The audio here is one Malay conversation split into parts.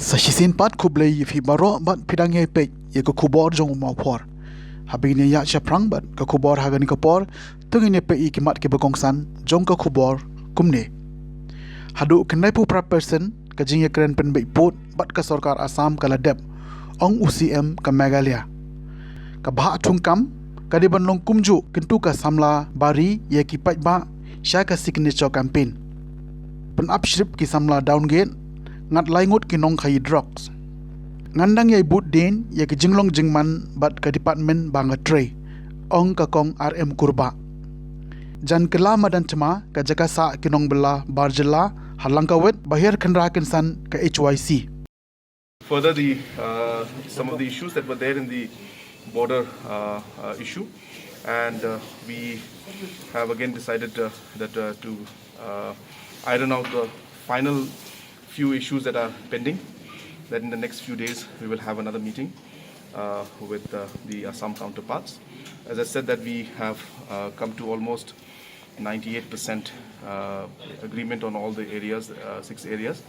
Sasisin pat kublai fi baro bat pidang ye pe ye ko kubor jong mau por. Habini ya chaprang bat ko kubor hagani ko por tungine pe I kimat ke bokongsan jong ko kubor kumne. Hadu kenai pu pra person ka jing ye kren pen be pot bat ka sarkar Assam ka ladep ong UCM ka Meghalaya. Ka bha thungkam ka di ban long kumju kintu ka samla bari ye ki pat ba sha ka signature campaign. Pen upstrip ki samla downgate ngat laingut ki nong khai drugs ngandang yai but din ya ki jinglong jingman bat ka department banga tray ong ka kong RM kurba jan kela madan chama ka jaka sa ki nong bela barjela halangka wet bahir khandra kin san ka HYC. Further, some of the issues that were there in the border issue, and we have again decided that to iron out the final few issues that are pending, that in the next few days we will have another meeting with the Assam counterparts. As I said, that we have come to almost 98% agreement on all the areas, 6 areas.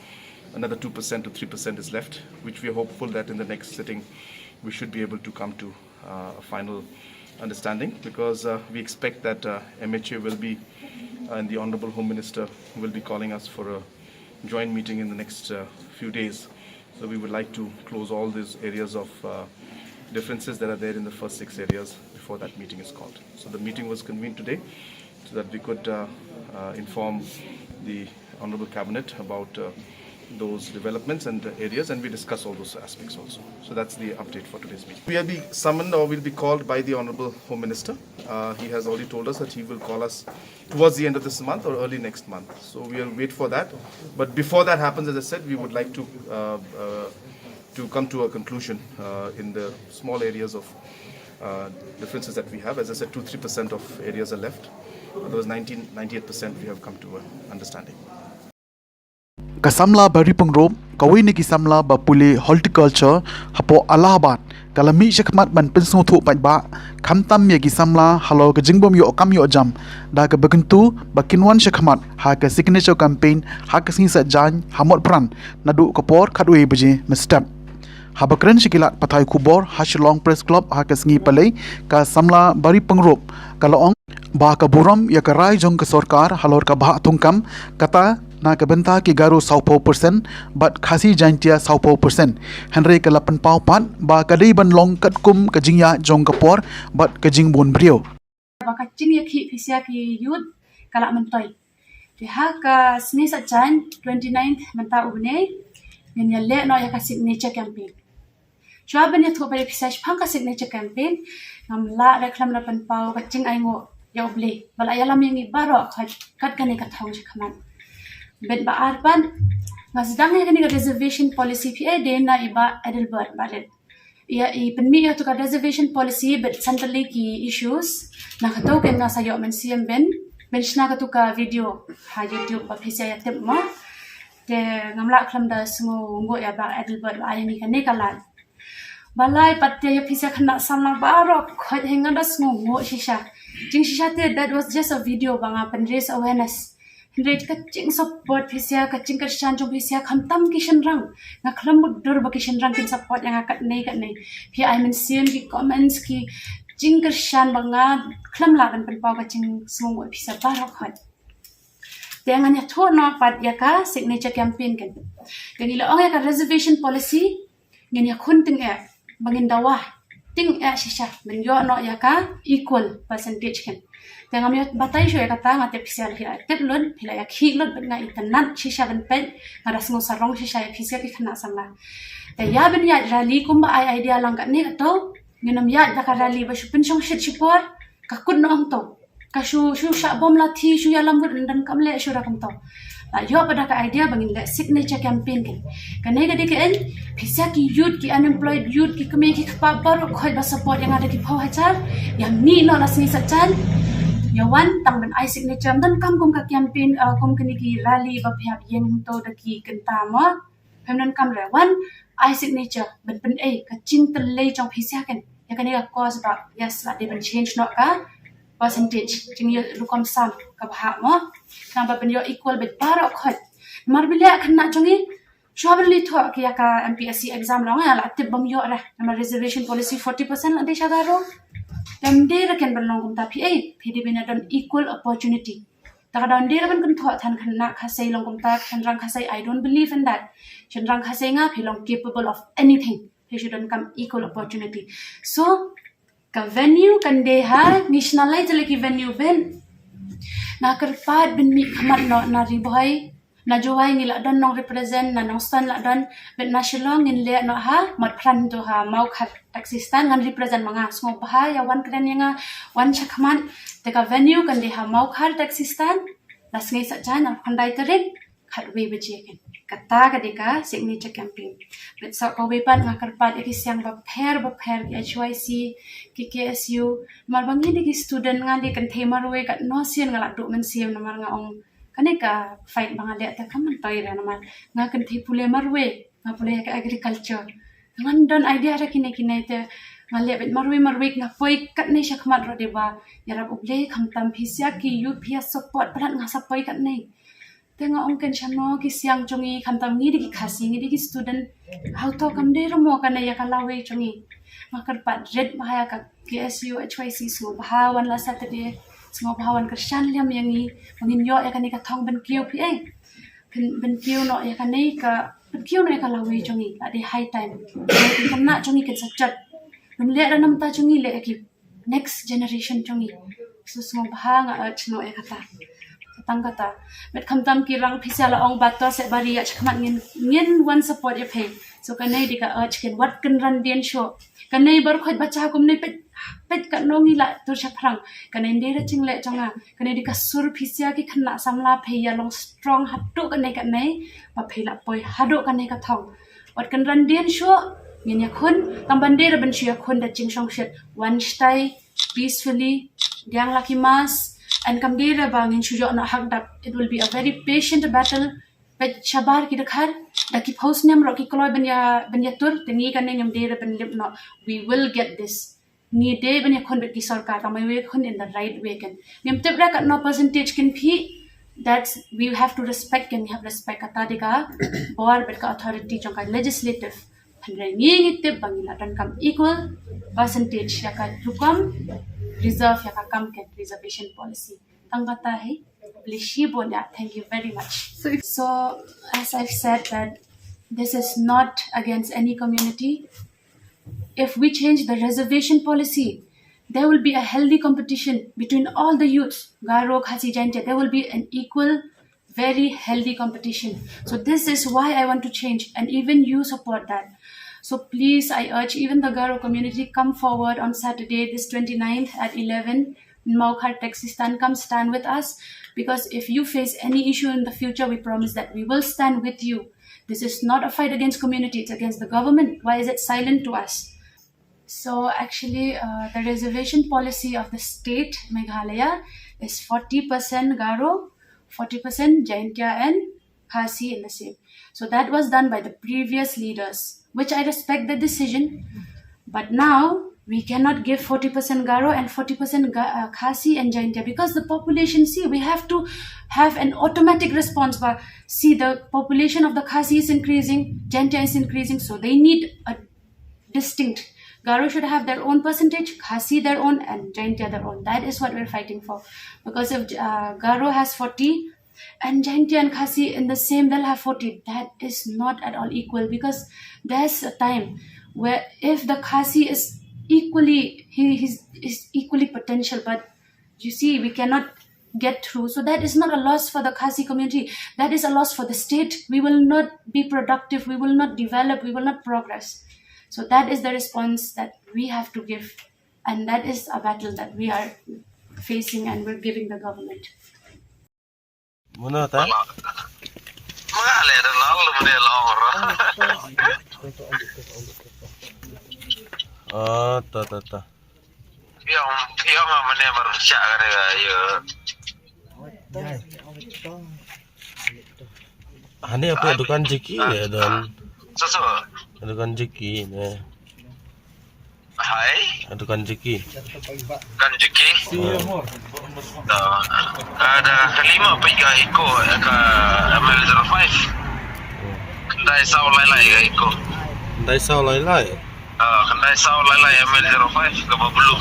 Another 2% to 3% is left, which we are hopeful that in the next sitting we should be able to come to a final understanding, because we expect that MHA will be, and the Honorable Home Minister will be calling us for a joint meeting in the next few days. So we would like to close all these areas of differences that are there in the first 6 areas before that meeting is called. So the meeting was convened today so that we could inform the Honorable Cabinet about those developments and areas, and we discuss all those aspects also. So that's the update for today's meeting. We will be summoned or will be called by the Honorable Home Minister. He has already told us that he will call us towards the end of this month or early next month. So we will wait for that. But before that happens, as I said, we would like to come to a conclusion in the small areas of differences that we have. As I said, 2-3% of areas are left. Those 98% we have come to an understanding. Kasamla bari pengrop kawai ni kisamla ba puli horticulture hapo Allahabad kalami shakmat ban pensu thu pat ba khamtam ye kisamla halo ka jingbom yo kam yo jam da ka bakentu bakinwan shakmat ha ka signature campaign ha ka sin sa jan hamot pran nadu kapor khatwe beje mestap habakren shikilat pathai kubor hashlong press club ha ka sngi palai ka samla bari pengrop kalaong ba ka buram ya ka rai jong ka sarkar halor ka bha thungkam kata na kabenta ki garu 100% but khasi jantia 100% henry ka lapan pau pat ba kadai ban long kat kum ka jingya jong kapor but ka jing bon brio ba ka jing ya ki phisia ki youth kala mentoi ti ha ka sni sa jan 29th menta ubne ngen ya le no ya ka signature campaign jwa ban ya tho ba phisia phang ka signature campaign ngam la reklam lapan pau ka jing ai ngo ya uble bal ayalam yang ibaro kat kan ka thong khman bet ba arban ngasdang ya kani reservation policy pa de na iba Adelbert balet ya I penmi ya to ka reservation policy bet centrally ki issues na khato ken na sayo men CM ben benchna ka to ka video ha YouTube pa phisa ya tem ma te ngamla khlam da sungo ngo ya ba Adelbert ba ayani kane kala balai patte ya phisa khana samna baro khot henga da sungo ngo shisha jing shisha te that was just a video banga pen raise awareness Hendrik kacing support phisia kacing kersan jong phisia khamtam kishan rang na khram dur ba kishan rang kin support yang akat nei phi I mean sim ki comments ki jing kersan banga khlam la ban pen pau kacing smong phisia ba khot dengan ya tho no pat ya ka signature campaign kan ila ong ya ka reservation policy ngen ya khun ting e bangin dawa ting e shisha men yo no ya ka equal percentage kan Yang kami batai show ya kata ngate pisial hila tetlon hila ya khilon ben ngai tanan shisha ben pen ngara sngo sarong shisha ya pisial ki khana samla ya ben ya rally kumba ai idea lang ka ni to nginam ya da ka rally ba shu penchong shit shipor ka kun no ang to ka shu sha bom la thi shu ya lam dan kamle shu ra kam to yo pada ka idea bangin le signature campaign kan nei ga diken pisial ki youth ki unemployed youth ki kami ki pa bar khoi ba support yang ada ki phau hachar yang ni no la sni sachan Yawan tang ben I signature dan kam kum ka campaign kum kini ki rally ba phap yen to da ki kenta ma pemnan kam rewan I signature ben ka chin tle chong phisia kan ya kan ya cause ba yes la de ben change no ka percentage jing ya lukom sam ka bha mo kam ba ben yo equal bet para khot mar bila kan na chongi Shua berli thok ki yaka MPSC exam long ya la tip bam yo ra nama reservation policy 40% la de shagaro dem de ra ken berlong kum tapi PDB na don equal opportunity ta don de ra kan kun thok than kan na khasai long kum ta kan rang khasai I don't believe in that chen rang khasai nga philong capable of anything he shouldn't come equal opportunity so ka venue kan de ha nationalize lagi venue ben na kerpat ben mi khamat no na riboy na jowai ngila don nong represent na nong stand la don bet national ngin le no ha mat pran to ha mau khat taxi stand ngan represent manga smo ha ya wan kren nga wan chakman te ka venue kan de ha mau khat taxi stand las ngai sa jan al khandai tarik khat we be ken kata ka de ka signature campaign bet so ko we pan nga karpat ki siang ba pher ki HYC ki KSU mar bangi de ki student nga de kan themar we ka no sian nga la do men siam na mar nga ong kaneka fight banga le ta kaman toy ra naman nga kan thi pule marwe nga pule ka agriculture ngan don idea ra kine te nga le bet marwe nga poi kat nei shakmat ro de ba yarap uble kham tam phisia ki youth phia support prat nga sapoi kat nei te nga ong ken chano ki siang chungi kham tam ngi ki khasi ngi ki student how to kam de ro mo kana ya kalawe chungi nga kar pat red bahaya ka KSU HYC so bahawan la Saturday semua bahawan Krisyan liam yangi mungkin yo ya kan ka thong ben kiu pi ben kiu no ya kan ka ben kiu no ya ka lawi chungi ade high time kan na chungi kan sajat lum le ra nam ta chungi le ki next generation chungi so semua bahang chno ya kata tang kata bet kham tam ki rang phisa la ong bat to se bari ya chkhmat ngin one support ya phe so kan nei dika ken wat kan ran den show kan nei bar khot bacha kum nei pet ka nongi la tur chaprang kan ende ra chingle changa kan edi ka sur phisia ki khna samla pheya long strong hatto kan nei pa phela poi hado kan nei ka thong wat kan ran den show ngin ya khun tam bande ra ban shia khun da ching shong shet one stay peacefully diang laki mas and kam de ra bangin shujo na hak dak it will be a very patient battle pet chabar ki dakhar da ki post nem ro ki kloy ben ya tur tengi kan ngam de ra ben lip no we will get this ni de ben ya khon bet ki sarkar ta mai we khon in the right way kan ngam tep ra ka no percentage can phi that's we have to respect can have respect ata de ka bor bet ka authority jong ka legislative phanre ngi tep bangila dan kam equal percentage ya ka rukam reserve ya ka kam ke reservation policy tangata hai Lishi Bonya, thank you very much. So, as I've said that this is not against any community. If we change the reservation policy, there will be a healthy competition between all the youths. Garo, Khasi, Jaintia, there will be an equal, very healthy competition. So this is why I want to change, and even you support that. So please, I urge even the Garo community, come forward on Saturday, this 29th at 11. Maukar Taxi Stand, come stand with us, because if you face any issue in the future, we promise that we will stand with you. This is not a fight against community, it's against the government. Why is it silent to us? So actually, the reservation policy of the state, Meghalaya, is 40% Garo, 40% Jaintia and Khasi in the same. So that was done by the previous leaders, which I respect the decision. But now, we cannot give 40% Garo and 40% Khasi and Jaintia, because the population, see, we have to have an automatic response. But see, the population of the Khasi is increasing, Jaintia is increasing, so they need a distinct. Garo should have their own percentage, Khasi their own, and Jaintia their own. That is what we're fighting for. Because if Garo has 40 and Jaintia and Khasi in the same will have 40, that is not at all equal, because there's a time where if the Khasi is equally, he's equally potential, but you see, we cannot get through. So that is not a loss for the Khasi community, that is a loss for the state. We will not be productive, we will not develop, we will not progress. So that is the response that we have to give, and that is a battle that we are facing and we're giving the government. Muna ta? Mga lera lang, lumuni lang ro. Ta. Yung mamane marusya ka rin kayo. Hani apa dukan jeki ya dan Susu. dukan jeki ne. Hai, Dukan jeki. Kanjuki. Ada 5 pa ikaw ka ML05. Kendai sau lai ke iko. Dai sao lai. Kendai sau lai ML05 ke Babulu.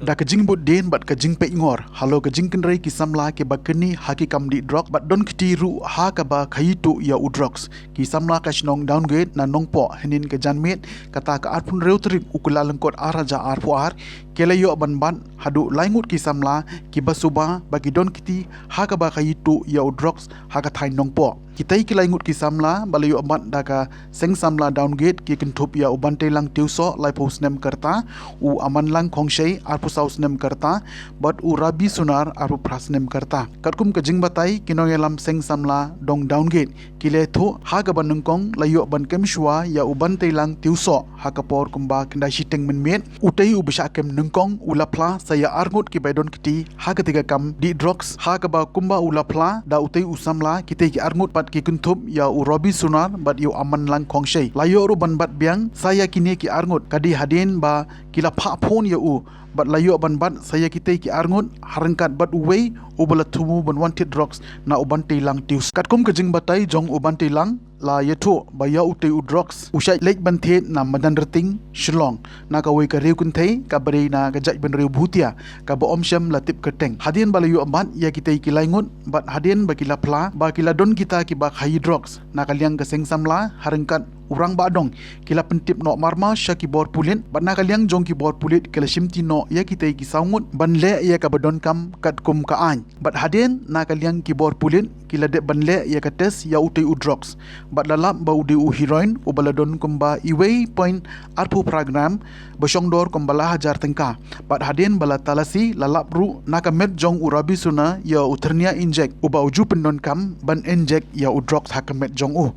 Da kajing bot den bat kajing pe ngor halo kajing kenrai ki samla ke bakeni haki kam di drug bat don kiti ru ha ka ba khaitu ya udrox ki samla ka snong downgrade na nongpo henin ke janmet kata ka arpun reutrik ukula lengkot araja arpuar kelayo ban hadu laingut ki samla ki basuba bagi don kiti ha ka ba khaitu ya udrox ha ka thai nongpo kitai ki laingut ki samla balayo ban da ka seng samla downgrade ki kentup ya ubante lang tiuso lai posnem kerta u aman lang khongshei arpu sausnem kerta bat u rabi sunar arpu prasnem kerta katkum kajing batai kinongelam seng samla dong downgrade kile thu ha ka ban nongkong layo ban kemshwa ya ubante lang tiuso ha ka por kumba kendai shiteng menmet utai u besha kem nongkong ulapla saya argut ki baidon kiti ha ketiga kam di drugs ha ka ba kumba ulapla da utai usamla kitai ki argut bat ki kuntup ya u robi sunar bat yu aman lang khongshei layo ru ban bat biang saya kini ki argut kadi hadin ba kila pha phon ya u bat layo ban bat saya kitai ki argut harangkat bat uwei ubala tumu ban wanted drugs na ubante lang tius katkum kajing batai jong ubante lang la yetu baya utai u drugs usai lek banthe na madan rating shillong na ka wei ka reu kun thei ka bare na ka jai ban reu bhutia ka ba omsham latip keteng hadien balayu amat ya kitai ki laingut bat hadien ba kila pla ba kila don kita ki ba khai drugs na kaliang ka seng samla harangkat urang ba dong kila pentip no marma syaki bor pulit bat na kaliang jong ki bor pulit kala shimti no ya kitai ki saungut ban le ya ka badon kam kat kum ka an bat hadien na kaliang ki bor pulit kila de ban le ya ka tes ya utai u drugs bat lalap ba ude u heroin u baladon kumba iwei point arpu program basong dor kumbala hajar tengka bat hadien bala talasi lalap ru naka met jong urabi suna ya uternia inject u ba uju pendon kam ban inject ya u drugs hakamet jong u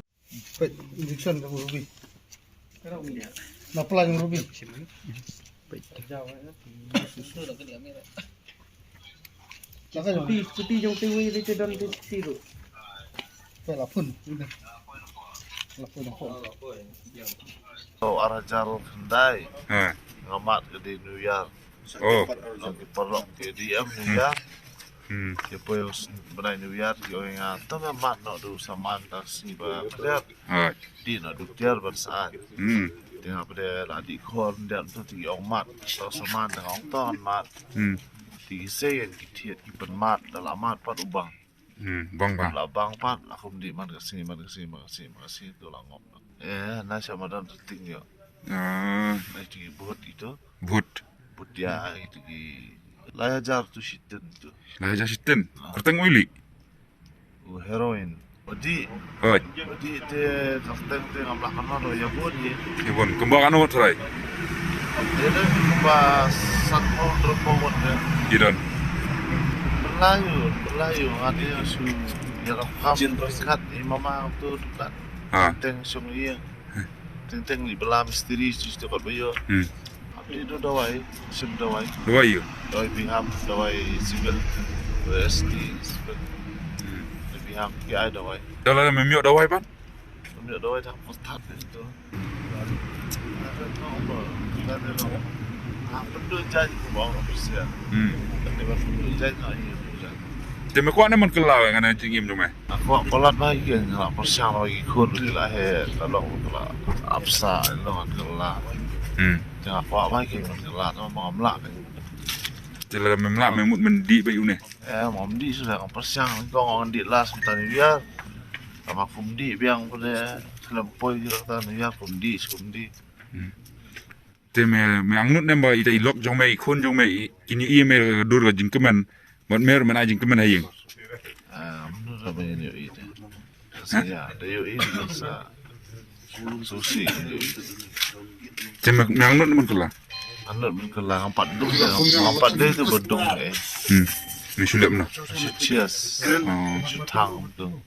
Pet injection ka ruby. Na pelang ruby. Laka yung putih yung tiwi dito dan dito. Pela pun. Lapun ako. Arajar Kendai. Ngamat ke di New York. Lagi perok ke di New York. Dia poil benai New York yo nga to mat no du saman tas ni ba pada di no du tiar bersaat tengah pada ladi khon dan tu ti ong mat to saman dengan ong ton mat ti se yang kitiet ki pen mat dalam mat pat ubang bang la bang pat la kum di man kasih tu la ngop na sama dan ting yo na ti buat itu but dia itu ki layajar tu shitten tu lah jasiten kerteng wili heroin Odi te kasteng te ngamlah kana do ya bodi ibon kembang anu trai dia dah kumba sakmo dropo wonde idon berlayu ada su ya kam kat mama tu tak teng sung iya teng li belam misteri tu kat bayo abdi do dawai sim dawai dua biham dawai civil ST biham ya dawai dalam memiok dawai pan memiok dawai tak postat itu penduduk jadi kubang bersih tapi penduduk jadi Demi kuat ni man kelau yang ada cingim tu meh. Aku kolat lagi nak persiang lagi kur lahir kalau kalau absa lo kelah. Jangan kuat lagi kelah mau melak. Dalam memelak memut mendi bayu ni. Mau mendi sudah kan persiang kau orang di las mentari biar sama kumdi biang pada selempoi di rata biar kumdi. Demi menganut nembak ita ilok jong mei kun jong mei kini email dur ke jingkeman. Buat mer mana jingkeman hayeng. Menurut apa yang itu? Saya ada itu bisa susi. Demi menganut man kelau. Anut kelang 4 dong, 4 day tu berdong Ni sulit mana? Cheers. Tang dong.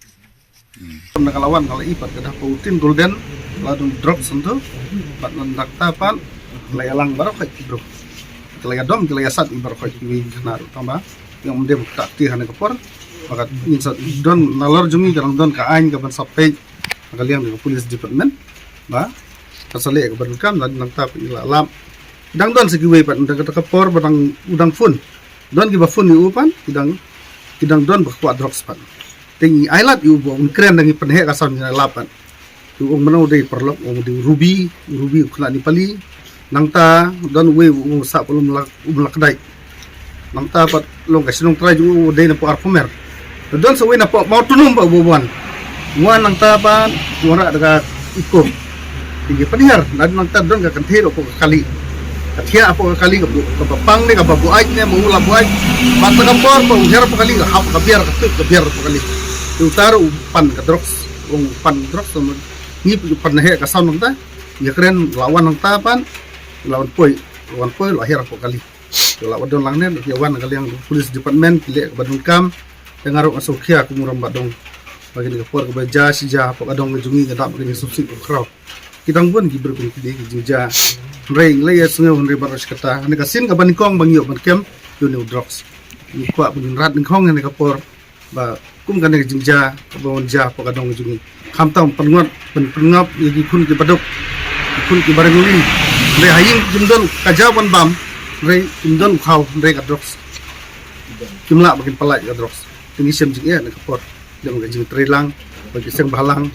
Nakalawan kalau ipat kedah putin golden lalu drop sentuh pat nandakta pan layalang baru kait bro. Kelaya dom kelaya sat ibar kait ini kenar tambah yang mendem tak tihan kepor maka insat don nalor jungi jarang don ka ain ka ban sampai kalian dengan polis department ba kasale ka berkam dan nang tap lam dang don segiwe pat ndak kepor badang udang fun don giba fun ni upan kidang don ba kuat drugs pan tingi ailat yu bo keren dangi penhe kasan lapan ung manau dei perlok ung di ruby khna ni pali nangta don we ung sa pelum lak dai nangta pat long ka sinong try ju dei na po arpomer don so we na po mau tunum ba bubuan muan nangta pa wara daga iko tinggi penihar dan nangta don ka kanthero po kali kathia po kali ka papang ne ka babuai ne mo la buai pat ka por po her po kali hap ka biar po kali utaro pan ka drox ung pan drox ni pan he ka sound nangta ya keren lawan nangta pan lawan poi lahir po kali lawan don lang ne ya wan kali yang police department kile badung kam dengarok asokia kumuram badong bagi ni por ka baja sija po kadong jungi gadap ni subsidi ko kraw kitang pun gibro kun kide jinja reng le sungai hunre baros kata ne kasin ka banikong bangyo bankem yuni drugs ni kwa pun rat ngkong ne ka por ba kum kan ne jinja ka bawon ja po kadong jungi khamtam pengot pengap yagi kun ki badok kun ki baranguli re haying jumdon kajawan bam re jumdon khaw re ka drugs kimla bakin palai ka drugs tinggi sem jing ne ka por dem ga jing trelang bagi seng balang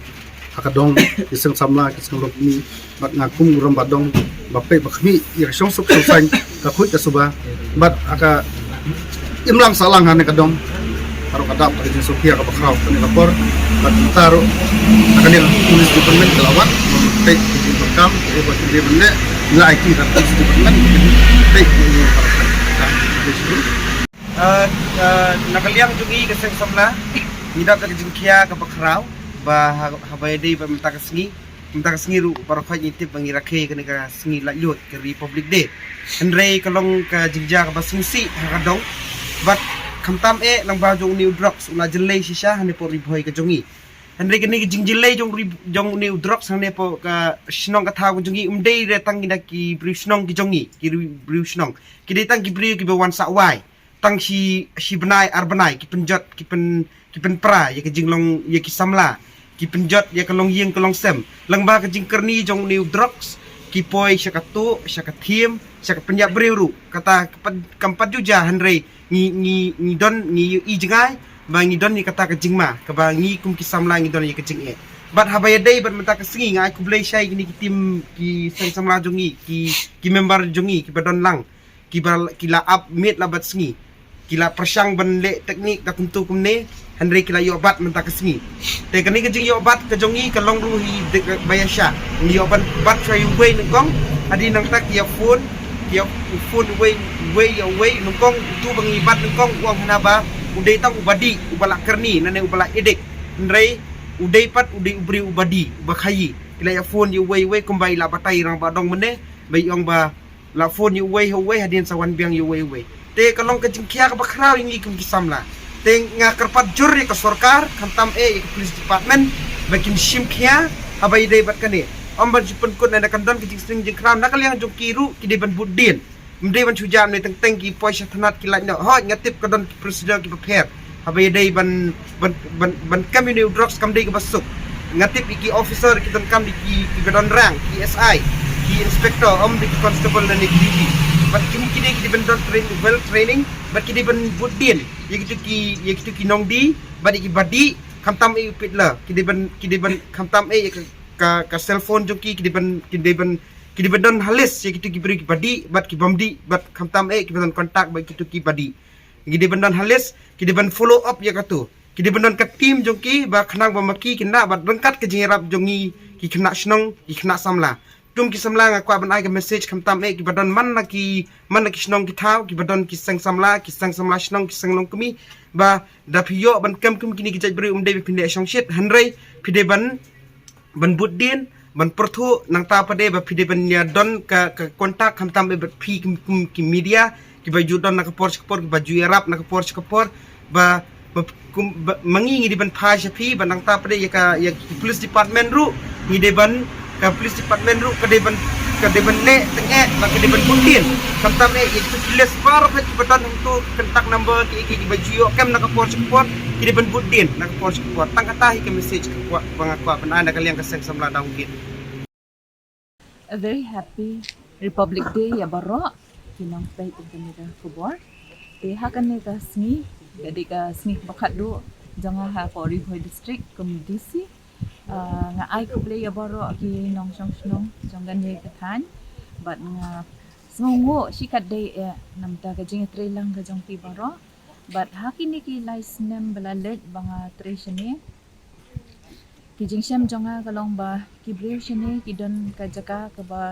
akadong kiseng samla kiseng lokni bat ngakum uram badong bape bakmi ya song sok sang ka khut ka suba bat aka imlang salang hane kadong karo kadap ka jing sokia ka bakraw ka lapor bat taro akani tulis department kelawat pek di bekam e bat di bende la IT ka tulis department pek ni nakaliang jungi kiseng samla nidap ka jingkia ka bakraw ba habay day ba menta kasngi ru para kha itip bangi rakhe ka ka sngi la lut ka Republic Day andre kalong ka jingja ka basingsi ha dong bat khamtam e lang ba jong new drugs una jelay sisha hane po riboy ka jongi andre ka ni jingjilay jong new drugs hane po ka shnong ka tha ko jongi umdei re tang ina ki brishnong ki jongi ki brishnong ki dei tang ki bri ki bawan sa wai tang si benai arbanai ki penjot ki pen pra ya ka jinglong ya ki samla ki penjot ya kalong yeng kalong sem lang ba ka jingkerni jong new drugs ki poi sya katu sya kathim sya penyap breru kata kampat juja hanrei ni don ni i jingai ba ni don ni kata ka jingma ka ba ni kum ki samla ni don ya ka jing e bat habaya dei bat menta ka singi ngai ku blai syai ni ki tim ki sang samla jongi ki member jongi ki badon lang ki la up mit la bat singi kila persang ban le teknik da kuntu kumne handre kila yo bat menta kesngi te kani ke jing yo bat ke jongi ke long ruhi bayasha ni yo bat try way ngong adi nang tak ya phone way ngong tu bangi bat ngong uang hanaba udai tang ubadi ubala kerni nane ubala edek handre udai pat udai ubri ubadi bakhayi kila ya phone yo way kumbai la batai rang badong mene bai ong ba la phone yo way hadin sawan biang yo way te kalong ka jingkia ka bakraw ingi kum kisamla te nga karpat juri ka sorkar kantam e ka police department bakin shimkia habay day bat kani amban jipun kun na kandon ki jing kram nakaliang jong kiru ki de ban budin mde ban chujam ne teng ki poisha thanat ki lanya ho ngatip kadon presiden ki prepare habay day ban community drugs kam day ka basuk ngatip ki officer ki kam ki gadon rang ki SI ki inspector di constable na ni but kini di bendon training but kini ben budin yaitu ki nongdi but ki badi kamtam e pitla kini ben kamtam e ka cellphone joki kini ben don halis yaitu ki beri ki badi but ki bamdi but kamtam e ki ben kontak but kitu ki badi kini ben don halis kini ben follow up ya katu kini ben don ka team joki ba khnang ba maki kina but rengkat ke jingrap jongi ki kena snong ki kena samla tum ki samla nga kwa ban ai ka message kamtam e ki badon man na ki snong ki thau ki badon ki sang samla snong ki sang nong kami ba da phiyo ban kam kini ki jaj bri umde phinde song shit hanrei phide ban budin ban perthu nang ta pade ba phide ban ya don ka kontak kamtam e phi ki media ki baju don na ka por ki baju arab na ka por ba mangi di ban pha shafi ban nang ta pade ya police department ru ni de ban ka police department ru ka deban le tenge ba ka deban budin kamtam e itu kiles par ka badan untuk kontak number ki baju yo kam nak por support ki deban budin nak por support tang katahi ka message ka pangakwa pan ana kaliang kaseng samla daw git a very happy Republic Day ya baro kinang tay kanida kubor te hakan ne ka sngi jadi ka sngi bakat do jangan ha for Riboy district kum DC nga ai ko play baro ki nong song snong jong gan ye kathan but nga sungo sikat day nam ta ka jing tre lang ka jong ti baro but hakini ki license balalet banga tre shane ki jing sham jonga kalong ba ki brew shane ki don ka jaka ka ba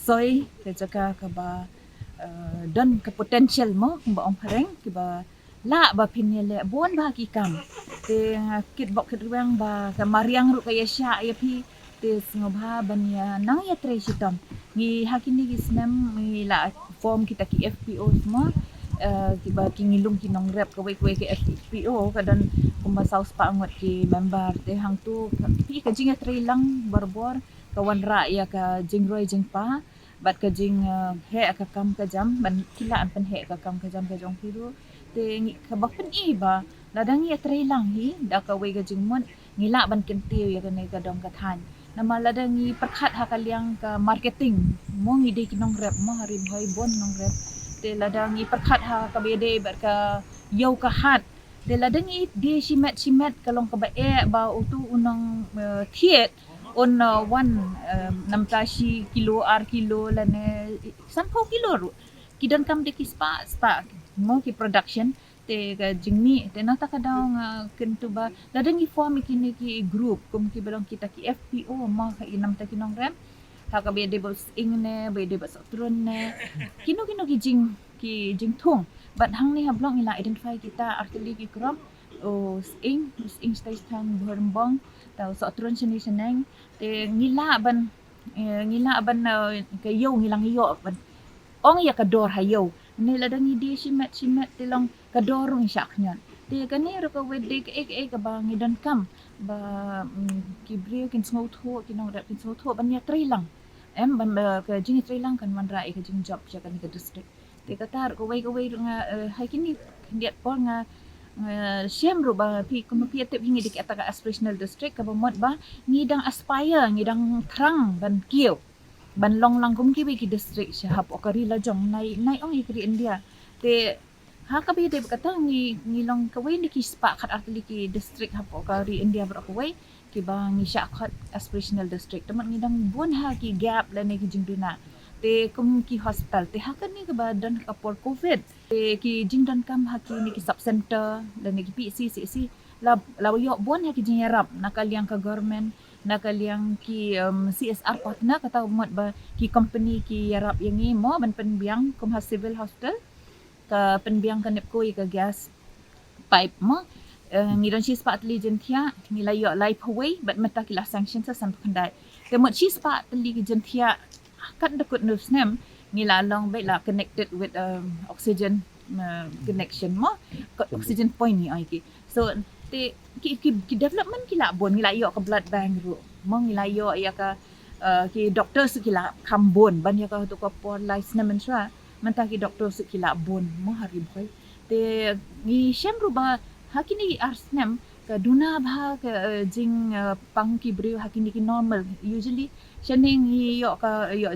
soy ka jaka ka ba don ka potential mo ba ong pareng ki ba la ba pinile bon ba ki kam te kit bok kit wang ba ka mariang ru ka yasha ya pi te ngobha ban ya nang ya tre shitam ni hakini ki snam ni la form kita ki FPO semua ki ba ki ngilung ki nong rep ka wei ki FPO kadan kumba saus pa angot ki member te hang tu pi ka jing tre lang barbor kawan ra ya ka jing roi jing pa bat ka jing he ka kam ka jam ban kila an pan he ka kam ka jam ka jong piru te ngi ka bapen i ba ladang ya tre lang hi da ka wei ka jing mon ngila ban kentiu ya ka nei ka dong ka than nama ladang ngi perkhat ha kaliang ka marketing mo ngi de kinong rep mo hari bhai bon nong rep te ladang ngi perkhat ha ka bede bat ka yau ka hat te ladang ngi de simet kalong ka ba ba utu unang thiet on one namtashi kilo kilo lane sanpo kilo ru kidan kam de ki spa mo ki production te ka jingmi te nata ka daw nga kentu ba ladang i form kini ki group kum ki balong kita ki FPO mo ka inam ta kinong rem ha ka be de bos ingne be de bos tron ne kino ki jing thong but hang ni hablong ila identify kita artili ki krom o ing stay stand berembang tau so tron sini seneng te ngila ban ka yo ngilang yo ban ong ya ka dor hayo ni ladang di simet tilong kadorong syaknya te kani ro ka wedi ka ba ngidan kam ba kibriyo kin smooth ho kinong rap kin smooth ho ban ya tre lang ban ka jing tre lang kan man ra ka jing job ja kan ka district te katar ko wei nga hai kini diat por nga syam ro ba pi kuno pi tep hingi dik ataka aspirational district ka bomot ba ngidang aspire ngidang thrang ban kieu ban long lang kum ki ki district sya hap okari la jong nai ong ikri India te ha ka bi de kata ngi long ka wei ni ki spa khat atli ki district hap okari India bro ka wei ki ba ngi sya khat aspirational district teman ngidang bon ha ki gap la ne ki jingduna te kum ki hospital te ha kan ni ka ba dan ka por covid te ki jingdan kam ha ki ni ki sub center la ne ki PCC la yo bon ha ki jingarap nakaliang ka government nakaliang ki CSR partner kata umat ba ki company ki yarap yang ni mo ban penbiang kum ha civil hospital ka penbiang kanep ko ka gas pipe mo ngidon si spa atli jentia ngilayo life away but mata kila sanction sa san kandai kemot si spa atli ki jentia kan dekut news nem ngilalong ba la connected with oxygen connection mo oxygen point ni ai ki so te ki development kila bon ngilayo ka blood bank ru mo ngilayo ya ka ki doctor su kila kambon ban ya ka to ka por license mensra manta ki doctor su kila bon mo hari boy te ni syam ru ba hakini arsnem ka duna ba ka jing pang ki brew hakini ki normal usually shaning yo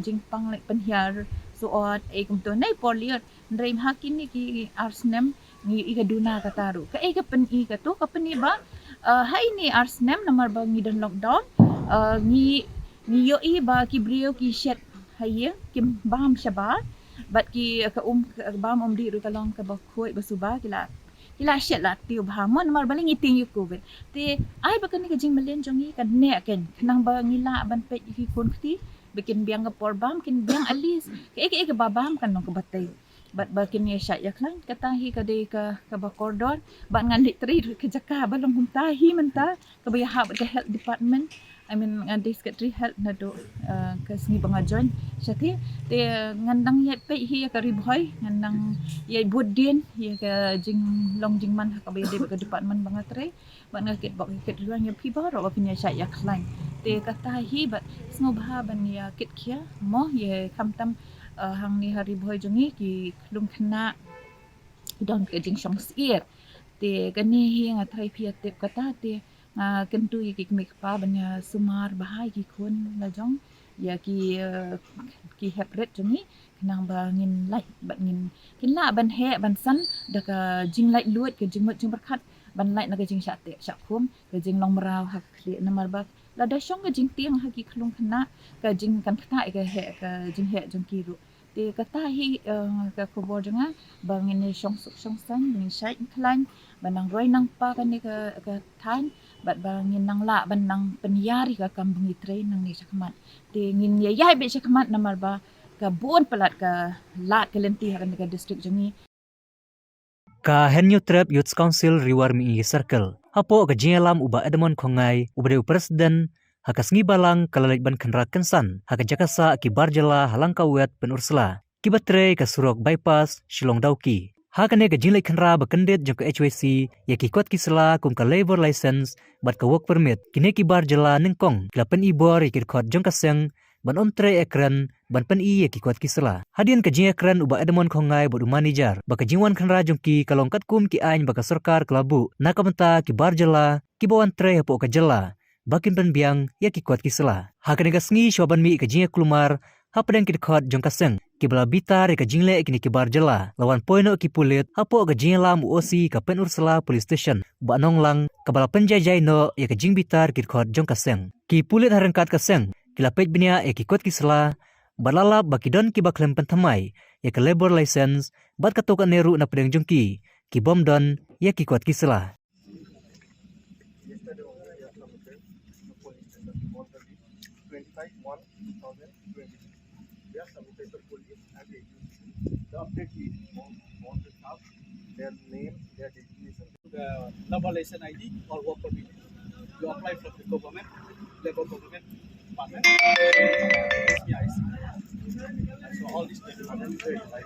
jing pang like penhiar suot kum to nai por liot ndreim hakini ki arsnem ni iga duna kataru ka ega pen i ka to ka pen ba hai ni arsnem namar ba ngidan lockdown ni yo i ba ki brio ki shet haye kim bam shaba bat ki ka bam di ru kalong ka ba khoi ba suba kila shet la tiu ba mon namar baling iting yu covid te ai ba kan ni ka jing malen jong i kan ne ken nang ba ngila ban pe ki kon khti bikin biang ka por bam kin biang alis ka ega ba bam kan nong ka batay bat bakin ya sya yaklan katahi kade ka ba cordon bat ngan litri ka jaka balong humtahi menta ka ba ha ka health department I mean ngan secretary health na do ka singi bangajon syati te ngandang ya pe hi ka ribhoy ngandang ya budin ya ka jing long jing man ka ba de ka department bangatre bat ngakit bak kit ruang ya pi ba ro pinya sya yaklan te katahi bat snobha ban ya kit kia mo ye kamtam hang ni hari boy jongi ki lung khna don ke jing song sier te kani hi nga thai phia tep kata te kentu ki mik pa banya sumar bahai ki khun la jong ya ki hepret jongi nang ba ngin lai bat ngin kin la ban he ban san da ka jing lai luat ke jing mot jing berkhat ban lai na gajing syak te syak khum gajing long merau hak kli namar bak la da syong gajing tiang haki khlung khana gajing kan khata ke he ka jing he jong kiru te kata hi ka kubor janga bang ini syong suk syong san ning sai khlan banang roi nang pa kan ni ka than bat bangin nang la ban nang penyari ka kambing train nang ni sakmat te ngin ye yai be sakmat namar ba ka bon pelat ka lat ke lenti kan ka district jongi ka Henyu Trap Youth Council Riwarmi Circle hapo ka jingalam uba Edmond Khongai ubade presiden hakas ngibalang kalalik ban khenra kensan haka jakasa ki barjala halangka wet penursla kibatre ka surok bypass Shillong Dauki hakane ka jinglai khenra ba kandet jong ka HYC ya ki kot kisla kum ka labor license bat ka work permit kine ki barjala ningkong klapen ibor ikir khot jong ka seng ban omtre ekran ban pen i ki kot kisla hadian ka jing ekran uba Edmond Khongai bodu manager ba ka jingwan khenra jong ki kalongkat kum ki ain ba ka sarkar klabu nakamta ki barjala ki bawan tre hapo ka jala bakin penbiang ya ki kuat kisela hakane ga sngi shoban mi ka jinga klumar hapadang ki khot jong kaseng ki bala bitar ka jingle ikni ki barjala lawan poino ki pulit hapo ga jinglam oc ka pen ursala police station ba nonglang ka bala penjajai no ya ka jing bitar ki khot jong kaseng ki pulit harangkat kaseng ki lapet binia ya ki kuat kisela balala bakidon ki baklem penthamai ya ka labor license bat ka toka neru na pedang jongki ki bomdon ya ki kuat kisela The update is on the staff, their name, their designation, the labor license ID or work permit. You apply from the government, labor government department, SPIs. So all these things are verified.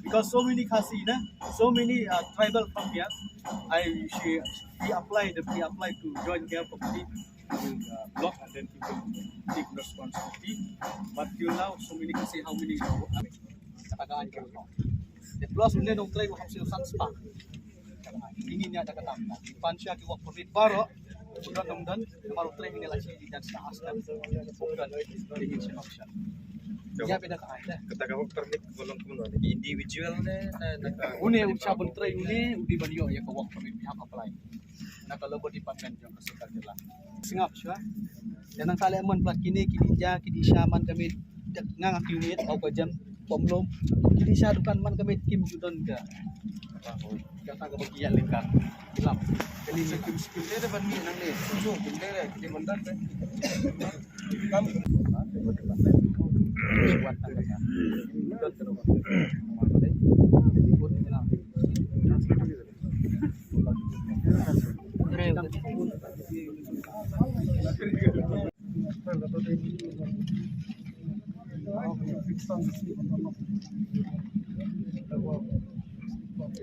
Because so many Khasina, so many tribal from here, we apply to join their community. Block and then people take responsibility. But till now, so many can say how many katagaan ka no. The plus unle nung try mo hamsil san spa. Ingin niya dagat ang pansya ki work permit baro. Ulan nung dan, maru try ni lagi di dan sa aslan. Bukan ingin siya option. Ya beda ka ay. Kata work permit bolong kuno individual ne Une ucapun try une udi banyo ya ka work permit ni apply. Nakalabo department yung kasukar nila. Singap siya. Yan ang kalaman plat kini kini syaman kami ngangak unit au ka jam pomlom. Kini siya dukan man kami kim judon ka. Kata ka bagian lingkar. Ilap. Kini skill dia dapat ni nang ni. So, bendera kita mandan kan. Kami buat tangga. Judon terus.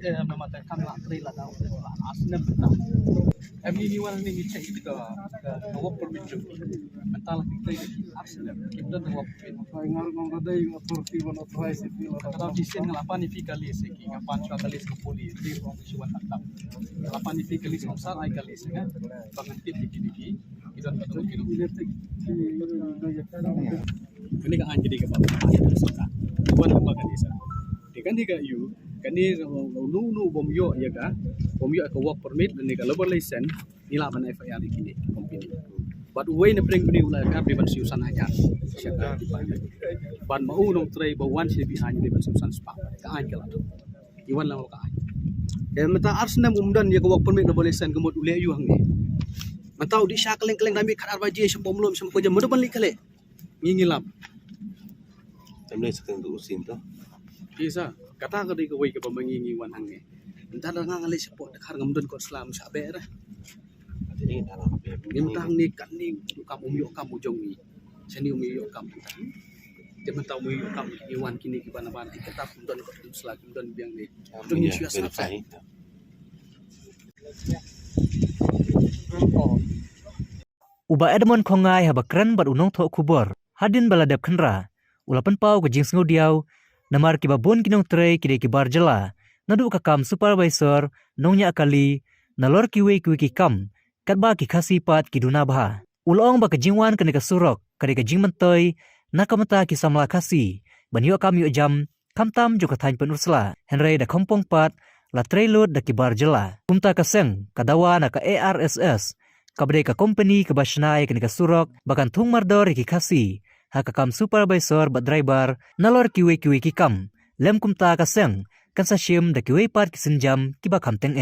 Mematay kami trailer daw asna beta kami ni wala ni check ito ka work permit jo mental kita asna kita na work permit ay ngar ngong daday authority one authorize pila ka disin ngalapan ni fikalis ki kapan siya kalis ka puli di rong siwan hatap ngalapan ni fikalis ng sar ay kalis nga pangantip dikini idon ka kilo ini ka anjadi ka pa buat apa kan desa kan diga you kani nu bomyo ya ka bomyo ka work permit dan ka labor license nila man FIR kini company but way na bring ni ula ka be ban siusan aja siya ka ban mau nong tray ba wan si bi hanya ban siusan spa ka an kala iwan lang ka dan mata arsna umdan ya ka work permit labor license kemod ule yu hang ni matau di sya keleng-keleng dami kat arbaji sem pomlom sem ko jam modo ban likale ngingilap temne sakang du usin to Bisa kata ka di ka way ka pamangingiwan hangge. Entah na nga ngali support dakar ngamdon ko Islam sa bera. jadi dalam Nimtang ni kan ni kamu umyo kamu jongi. Seni umyo kamu. Jaman tahu umyo kamu iwan kini ki bana-bana kita pundon ko Islam pundon biang ni. Dong ni siya sa. uba Edmond Khongai haba kran bat unong tho kubor hadin baladap khenra ulapan pau ke jing diau namar ki babon kinong tre kide ki barjala nadu ka kam supervisor nongnya akali nalor ki we ki kam katba ki khasi pat ki duna bha ulong ba ka jingwan kane ka surok kare ka jingmantoi nakamata ki samla khasi banyo kam yo jam kamtam jo kathain penursla henry da kompong pat la trailut da kibar jela kumta kaseng kadawa na ka ARSS kabde ka company ka basnai ka surok bakan thung mardor ki khasi ha ka kam supervisor ba driver nalor kiwe ki kam lem kumta kaseng kansa shim da kiwe pat kisinjam kiba kamteng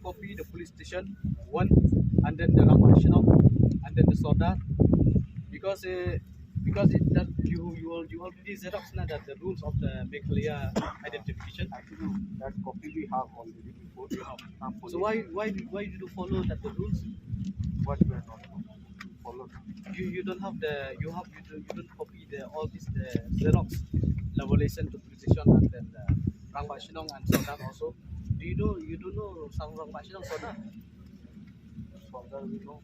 copy the police station one, and then the Ramashino, and then the Soda, because it that you already xerox na that the rules of the Meghalaya identification. Actually, that copy we have already before you have. So why did you follow that the rules? What we are not follow. You don't have the you don't copy the all this the xerox levelation to police station and then the Ramashino and Soda also. You don't know some Ramashino Soda. Soda we know.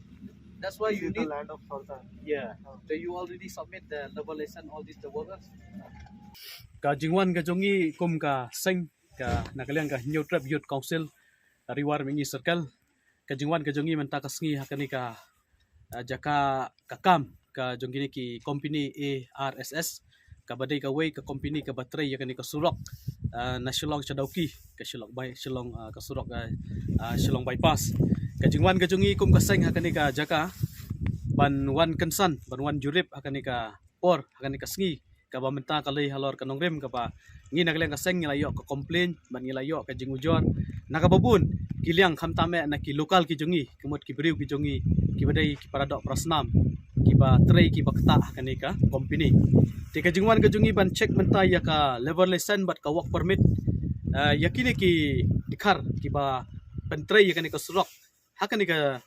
That's why you the need. land of Soda. Yeah. So you already submit the levelation all these the workers. Ka jingwan ka jongi kum ka seng ka nakaliang ka New Trap Youth Council Riwar Mingi Circle ka jingwan ka jongi menta kasngi hakani ka jaka kakam ka jongi ni ki company ARSS ka badai ka way ka company ka batray yakani ka surok na Shillong Chadauki ka Shillong bay Shillong ka surok Shillong bypass ka jingwan ka jongi kum ka seng hakani ka jaka banwan kansan banwan jurip hakani ka por hakani ka sngi ka bamenta kalay halor ka nongrem ka pa ngi nagleng ka seng nilayo ka complain ban nilayo ka jingujor nakababun kiliang khamtame na ki lokal ki jongi kumot ki briu ki jongi ki badai ki paradok prasnam ki ba tray ki bakta hakani ka company te ka jingwan ka jongi ban check menta ya ka level lesson bat ka work permit yakini ki dikhar ki ba ban tray yakani ka surok hakani ka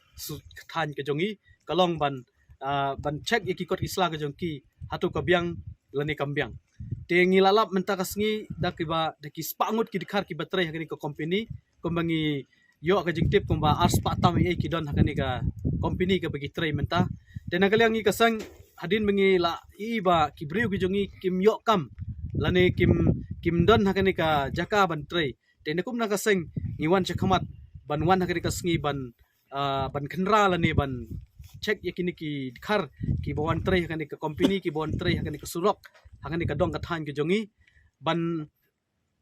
than ka jongi kalong ban check ikikot isla ka jongki hatu kabyang lani kambyang te ngilalap menta kasngi dakiba daki spangut ki dikhar ki batray hakani ka company kumbangi yo ka jingtip kumba ars patam ki don hakani ka company ka bagi tray menta te nagalyang ngi kasang hadin mengi la iba ki briu ki jongi kim yo kam lani kim don hakani ka jaka ban tray te nakum na kasang ngiwan chakhamat banwan hakani kasngi ban khenra lani ban check yakini ki khar ki bawan tray hakani ka company ki bawan tray hakani ka surok hakani ka dong ka than ki jongi ban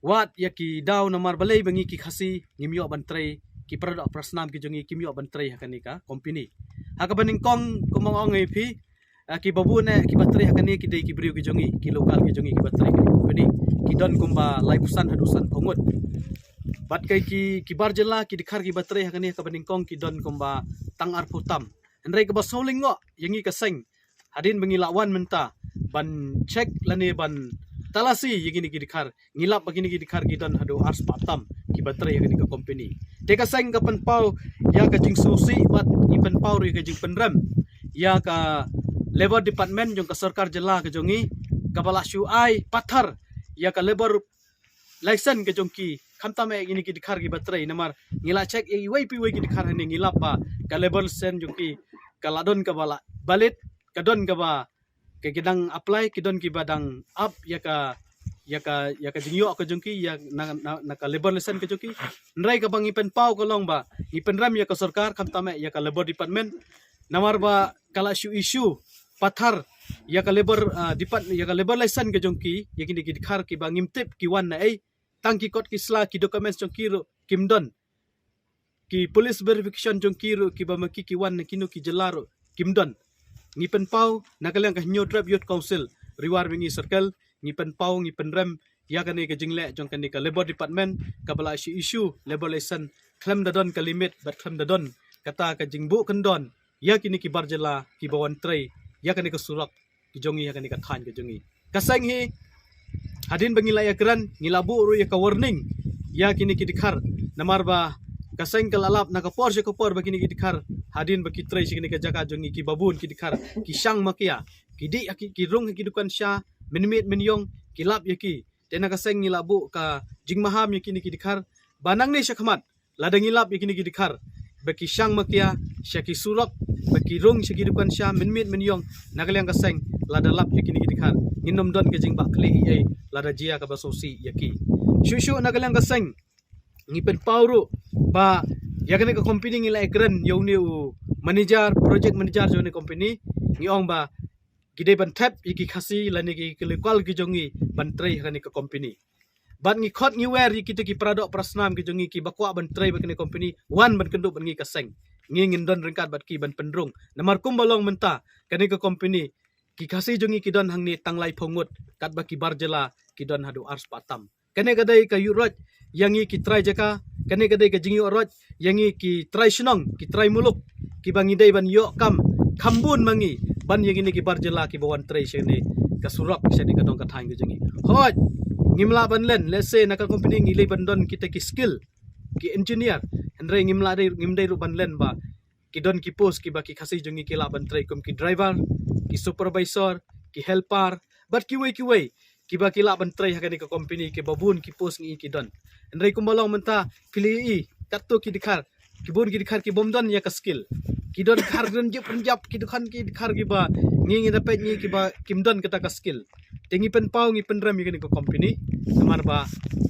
wat yaki daw namar balay bangi ki khasi ngimyo ban tray ki product prasnam ki jongi kimyo ban tray hakani ka company haka baning kong kumong ngai phi ki babu na ki batray hakani ki dei ki briu ki jongi ki lokal ki jongi ki batray ki company ki don kumba laipusan hadusan kongot bat kai ki barjela ki dikhar ki batray hakani ka baning kong ki don kumba tangar putam Andai ke basoling ngo yangi ka seng hadin bangi lawan menta ban check lani ban talasi yagini ki dikhar ngilap bagini ki dikhar ki don hadu ars patam ki batray yagini ka company te ka seng ka panpau ya ka jing susi bat i panpau ri ka jing penram ya ka labor department jong ka sarkar jela ka jongi ka bala shu ai pathar ya ka labor license ka jongki khamtame ini ki dikhar ki batray namar ngila check e wai pi wai ki dikhar hani ngilap ba ka labor sen jongki kaladon ka bala balit kadon ka ba ke kidang apply kidon ki badang up ya ka jingyo ka jongki ya na ka labor lesson ka jongki nrai ka bang ipen pau ka long ba ipen ram ya ka sarkar khamtame ya ka labor department namar ba kala issue pathar ya ka labor department ya ka labor lesson ka jongki ya kini ki dikhar ki bang imtip ki wan na ai tangki kot ki sla ki documents jongki kimdon ki police verification jong kiru ki bamaki ki wan kinu ki jelaro kimdon ngipen pau nakalang ka New Trap Youth Council Riwar Mingi Circle ngipen pau ngipen rem ya kani ka jingle jong kani ka labor department ka bala issue labor lesson claim dadon ka limit but claim dadon kata ka jingbu kendon ya kini ki barjela ki bawan tray ya kani ka surak ki jongi ya kani ka than ka jongi kasang hi hadin bangila ya keran ngilabu ru ya ka warning ya kini ki dikhar namar ba kaseng kalalap nakapor siya kapor bagini ki dikhar hadin baki tray sigini ka jaka jongi ki babun ki dikhar ki syang makia ki di ki rung ki dukan sya minimit minyong ki lap yaki tena kaseng ngilabu ka jingmaham yaki ni ki dikhar banang ni siya khamat ladang ngilap yaki ni ki dikhar baki syang makia sya ki surak baki rung siya ki dukan sya minimit minyong nagalyang kaseng ladalap yaki ni ki dikhar nginom don ke jing bakli ai lada jia ka basosi yaki shushu nagalyang kaseng ngipen pauru ba yakani ka company ngila ekran yong ni manager project manager jone company ngiong ba gide ban tap iki khasi lani ki lokal ki jongi ban trai hakani ka company ban ngi khot ngi wer ki to ki pradok prasnam ki jongi ki bakwa ban trai bakani company wan ban kendu ban ngi ka seng ngi ngindon ringkat bat ki ban pendrung namar kumbalong menta kani ka company ki khasi jongi ki don hangni tanglai phongut kat baki barjela ki don hadu ars patam kane gadai ka yurot yangi ki trai jaka kane gadai ka jingi orot yangi ki trai shnong ki trai muluk ki bangi dai ban yo kam khambun mangi ban yangi ni ki barjela ki bawan trai shene ka surap shene ka dong ka thang ki jingi hot ngimla ban len let's say nakal company ngi le ban don kita ki skill ki engineer andre ngimla dai ngimdai ru ban len ba ki don ki post ki baki khasi jongi ki la ban trai kum ki driver ki supervisor ki helper but ki way ki baki la ban trai hakani ka company ki babun ki post ngi ki don andre kumbalong menta pili tatto ki dikhar ki bun ki dikhar ki bomdon ya ka skill ki don khar don je punjab ki dukhan ki dikhar ki ba ngi dapat ngi ki ba kimdon kata ka skill tengi pen pau ngi pen ram ngi ka company kamar ba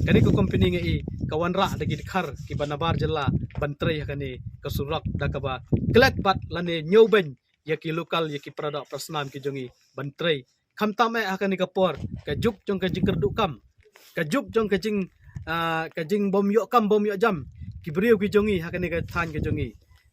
kani ka company ngi kawan ra da ki dikhar ki banabar jella ban trai hakani ka surak da ka ba klet bat lane nyoben ya ki lokal ya ki produk prasnam ki jongi ban trai kham tam hakani ka por ka juk jong ka jing kerdukam ka juk jong ka jing bom yo kam bom yo jam ki beriu ki jongi hakani ka than ki jongi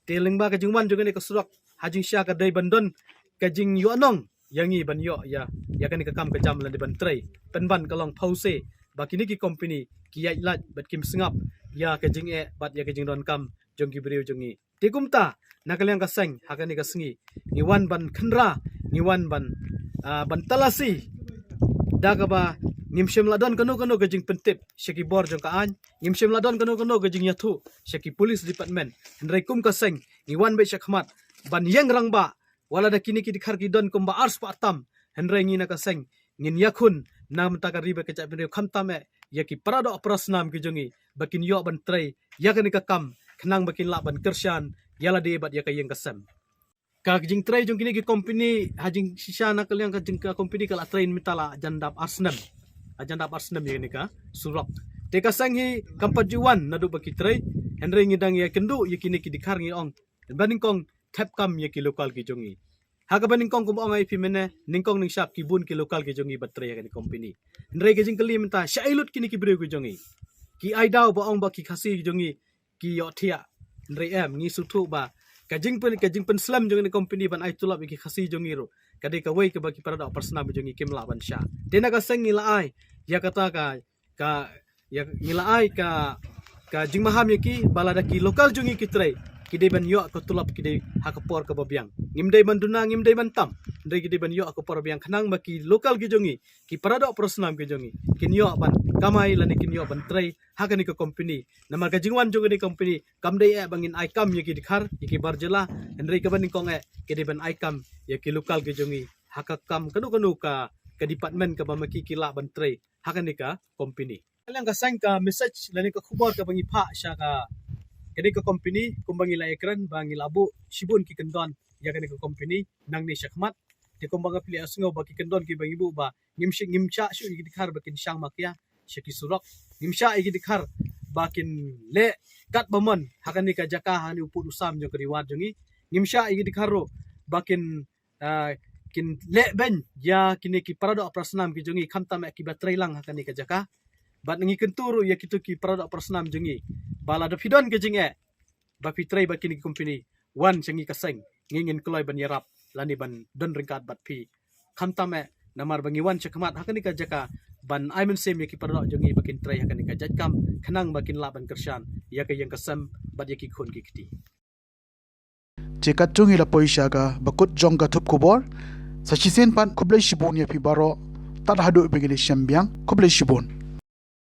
teling ba ka jingwan jongi ka surak hajing sya ka dai bandon ka jing yo nong yangi ban yo ya kani ka kam ka jam lan ban trai penban kalong pause bakini ki company ki yai lat bat kim singap ya ka jing bat ya ka jing don kam jong ki beriu jongi tikumta nakalyang ka seng hakani ka singi ngiwan ban khenra ngiwan ban talasi daga ba ngimshem ladon kanu ka jing pentip shaki bor jong ka an ngimshem ladon kanu ka jing yathu shaki police department ndrai kum ka seng ngiwan be shakmat ban yang rang ba wala da kini ki dikhar ki don kum ba ars pa tam hendrai ngi na ka seng ngin yakhun nam ta ka ribe ka cha bin kham tame yaki parado prasnam ki jongi bakin yo ban trai yakani ka kam khnang bakin la ban kershan yala de bat yakayeng kasam ka jing trai jong kini ki company hajing shisha na kalyang ka jing ka company kala train mitala jandap arsnam yani ka surak te ka sanghi kampajuan nadu baki trai hendrai ngidang ya kendu yakini ki dikhar ngi ong baning kong tap kam yaki lokal ki jongi haga baning kong kum ong ai pi mene ningkong ning shap ki bun ki lokal ki jongi batrai yakani company hendrai ka jing kali menta shailut kini ki breu ki jongi ki ai dau ba ong ba ki khasi ki jongi ki yo thia hendrai em ngi suthu ba kajing pen slam jongi company ban ai tulap ki khasi jongi ro kadai ka wei ka baki parada persna jongi kimla ban sha dena ka seng ngila ai ya kata ka ya ngila ai ka jing maham ki balada ki lokal jongi ki trai kidai ban yo ka tulap kidai hakapor ka babyang ngimdai ban duna ngimdai ban tam ndai kidai ban yo ka por babyang khanang baki lokal ki jongi ki parada persna ki jongi kin yo ban kamai lani kin yo ban trai hakani ka company namar ka jingwan jongi ni company kamdai bangin ai kam yaki dikhar yaki barjela ndai ka baning kong kidai ban ai kam yaki lokal ki jongi hakakam kanu ka department ka bamaki kila ban trai hakani ka company kalang ka sang ka message lani ka khubor ka bangi pha sha ka kani ka company kumbangi la ekran bangi labu shibun ki kendon ya kani ka company nang ni shakmat te kumbanga pili asungo baki kendon ki bangi bu ba ngimsha shu ki dikhar bakin shang makya shaki surak ngimsha ki dikhar bakin le kat bamon hakani ka jaka hani uput usam jo kriwat jongi ngimsha ki dikharo bakin kin le ben ya kini ki parado prasnam ki jongi khamtam ki batrai lang hakani ka jaka bat ngi kenturu ya kitu ki parado prasnam jongi bala da fidon ke jinge ba fitrai ba kini company wan changi kaseng ngingin kloy ban yarap lani ban don ringkat bat pi khamtame namar bangi wan chakmat hakani ka jaka ban aimen sem yaki parado jongi bakin trai hakani ka jatkam khanang bakin la ban kershan ya ka yang kasam bat yaki khon ki kiti Cekat jungi la poisha ka bakut jong ka thup kubor sa chisen pan kublai shibun ya pi baro tat hadu begili shambyang kublai shibun